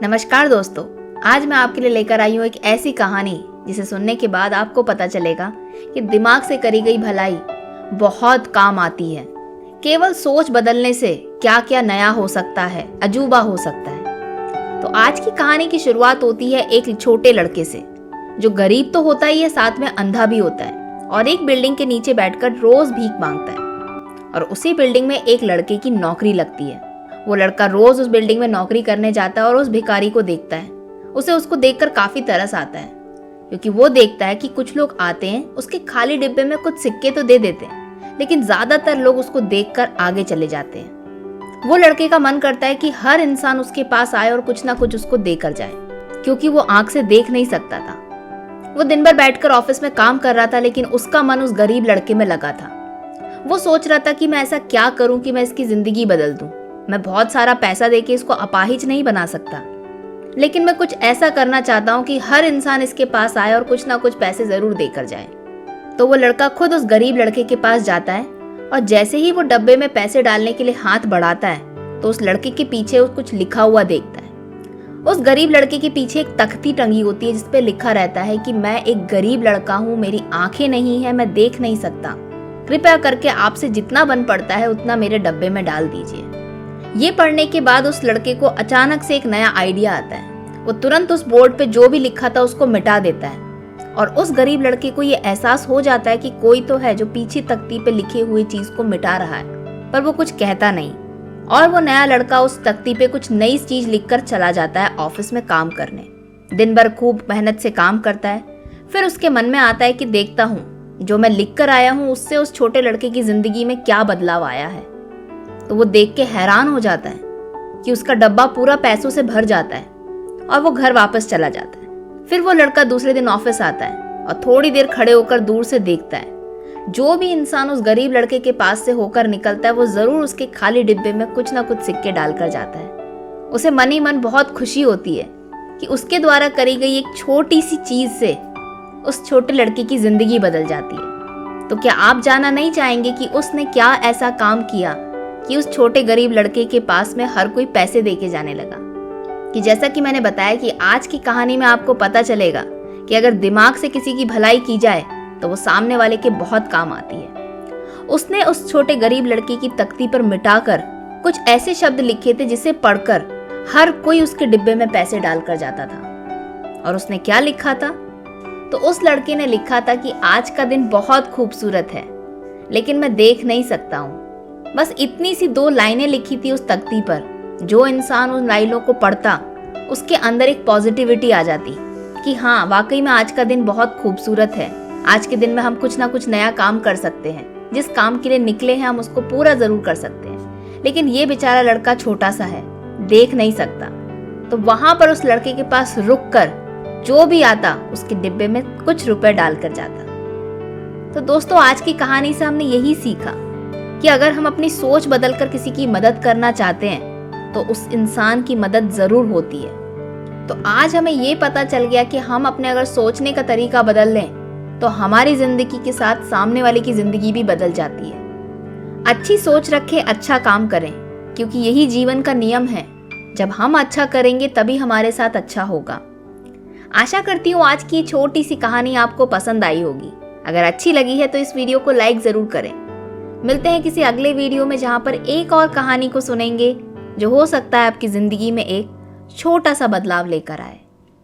नमस्कार दोस्तों, आज मैं आपके लिए लेकर आई हूँ एक ऐसी कहानी जिसे सुनने के बाद आपको पता चलेगा कि दिमाग से करी गई भलाई बहुत काम आती है। केवल सोच बदलने से क्या क्या नया हो सकता है, अजूबा हो सकता है। तो आज की कहानी की शुरुआत होती है एक छोटे लड़के से, जो गरीब तो होता ही है, साथ में अंधा भी होता है और एक बिल्डिंग के नीचे बैठकर रोज भीख मांगता है। और उसी बिल्डिंग में एक लड़के की नौकरी लगती है। वो लड़का रोज उस बिल्डिंग में नौकरी करने जाता है और उस भिखारी को देखता है। उसे उसको देखकर काफी तरस आता है, क्योंकि वो देखता है कि कुछ लोग आते हैं, उसके खाली डिब्बे में कुछ सिक्के तो दे देते हैं, लेकिन ज्यादातर लोग उसको देखकर आगे चले जाते हैं। वो लड़के का मन करता है कि हर इंसान उसके पास आए और कुछ ना कुछ उसको देकर जाए, क्योंकि वो आंख से देख नहीं सकता था। वो दिन भर बैठकर ऑफिस में काम कर रहा था, लेकिन उसका मन उस गरीब लड़के में लगा था। वो सोच रहा था कि मैं ऐसा क्या करूं कि मैं इसकी जिंदगी बदल दूं। मैं बहुत सारा पैसा देके इसको अपाहिज नहीं बना सकता, लेकिन मैं कुछ ऐसा करना चाहता हूँ कि हर इंसान इसके पास आए और कुछ ना कुछ पैसे जरूर देकर जाए। तो वो लड़का खुद उस गरीब लड़के के पास जाता है और जैसे ही वो डब्बे में पैसे डालने के लिए हाथ बढ़ाता है तो उस लड़के के पीछे कुछ लिखा हुआ देखता है। उस गरीब लड़के के पीछे एक तख्ती टंगी होती है जिसपे लिखा रहता है कि मैं एक गरीब लड़का हूँ, मेरी आंखें नहीं है, मैं देख नहीं सकता, कृपया करके आपसे जितना बन पड़ता है उतना मेरे डब्बे में डाल दीजिए। ये पढ़ने के बाद उस लड़के को अचानक से एक नया आइडिया आता है। वो तुरंत उस बोर्ड पे जो भी लिखा था उसको मिटा देता है और उस गरीब लड़के को ये एहसास हो जाता है कि कोई तो है जो पीछे तख्ती पे लिखे हुए चीज को मिटा रहा है, पर वो कुछ कहता नहीं। और वो नया लड़का उस तख्ती पे कुछ नई चीज लिखकर चला जाता है ऑफिस में काम करने। दिन भर खूब मेहनत से काम करता है। फिर उसके मन में आता है कि देखता हूँ जो मैं लिख कर आया हूँ उससे उस छोटे लड़के की जिंदगी में क्या बदलाव आया है। तो वो देख के हैरान हो जाता है कि उसका डब्बा पूरा पैसों से भर जाता है और वो घर वापस चला जाता है। फिर वो लड़का दूसरे दिन ऑफिस आता है और थोड़ी देर खड़े होकर दूर से देखता है। जो भी इंसान उस गरीब लड़के के पास से होकर निकलता है वो जरूर उसके खाली डिब्बे में कुछ ना कुछ सिक्के डालकर जाता है। उसे मन ही मन बहुत खुशी होती है कि उसके द्वारा करी गई एक छोटी सी चीज से उस छोटे लड़के की जिंदगी बदल जाती है। तो क्या आप जानना नहीं चाहेंगे कि उसने क्या ऐसा काम किया कि उस छोटे गरीब लड़के के पास में हर कोई पैसे देके जाने लगा। कि जैसा कि मैंने बताया कि आज की कहानी में आपको पता चलेगा कि अगर दिमाग से किसी की भलाई की जाए तो वो सामने वाले के बहुत काम आती है। उसने उस छोटे गरीब लड़के की तख्ती पर मिटाकर कुछ ऐसे शब्द लिखे थे जिसे पढ़कर हर कोई उसके डिब्बे में पैसे डालकर जाता था। और उसने क्या लिखा था? तो उस लड़के ने लिखा था कि आज का दिन बहुत खूबसूरत है, लेकिन मैं देख नहीं सकता हूँ। बस इतनी सी 2 लाइनें लिखी थी उस तख्ती पर। जो इंसान उन लाइनों को पढ़ता उसके अंदर एक पॉजिटिविटी आ जाती कि हाँ, वाकई में आज का दिन बहुत खूबसूरत है। आज के दिन में हम कुछ ना कुछ नया काम कर सकते हैं। जिस काम के लिए निकले हैं हम उसको पूरा जरूर कर सकते हैं। लेकिन ये बेचारा लड़का छोटा सा है, देख नहीं सकता। तो वहां पर उस लड़के के पास रुक कर जो भी आता उसके डिब्बे में कुछ रुपए डालकर जाता। तो दोस्तों, आज की कहानी से हमने यही सीखा कि अगर हम अपनी सोच बदलकर किसी की मदद करना चाहते हैं तो उस इंसान की मदद जरूर होती है। तो आज हमें ये पता चल गया कि हम अपने अगर सोचने का तरीका बदल लें तो हमारी जिंदगी के साथ सामने वाले की जिंदगी भी बदल जाती है। अच्छी सोच रखें, अच्छा काम करें, क्योंकि यही जीवन का नियम है। जब हम अच्छा करेंगे तभी हमारे साथ अच्छा होगा। आशा करती हूँ आज की छोटी सी कहानी आपको पसंद आई होगी। अगर अच्छी लगी है तो इस वीडियो को लाइक जरूर करें। मिलते हैं किसी अगले वीडियो में जहां पर एक और कहानी को सुनेंगे जो हो सकता है आपकी जिंदगी में एक छोटा सा बदलाव लेकर आए।